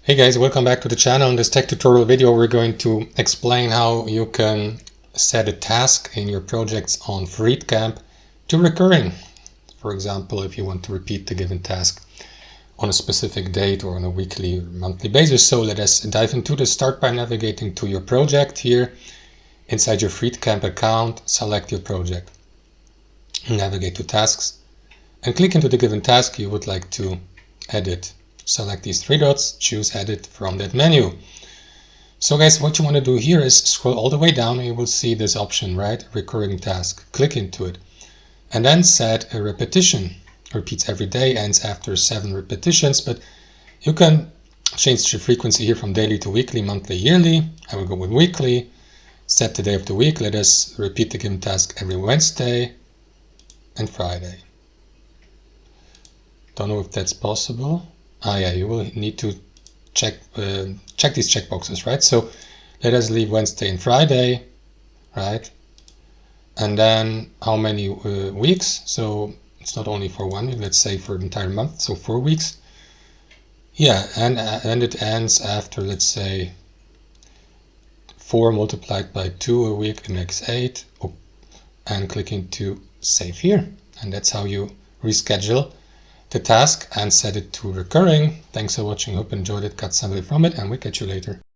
Hey guys, welcome back to the channel. In this tech tutorial video we're going to explain how you can set a task in your projects on Freedcamp to recurring. For example, if you want to repeat the given task on a specific date or on a weekly or monthly basis. So let us dive into this. Start by navigating to your project here. Inside your Freedcamp account, select your project. Navigate to tasks and click into the given task you would like to edit. Select these three dots, choose edit from that menu. So guys, what you want to do here is scroll all the way down and you will see this option, right? Recurring task. Click into it and then set a repetition. Repeats every day, ends after 7 repetitions, but you can change the frequency here from daily to weekly, monthly, yearly. I will go with weekly. Set the day of the week. Let us repeat the given task every Wednesday and Friday. Don't know if that's possible. Yeah, you will need to check these checkboxes, right? So let us leave Wednesday and Friday, right? And then how many weeks? So it's not only for 1 week, let's say for the entire month, so 4 weeks. Yeah, and it ends after, let's say, 4 multiplied by 2 a week makes 8. Oh, and click into save here. And that's how you reschedule the task and set it to recurring. Thanks for watching. Hope you enjoyed it, got something from it, and we'll catch you later.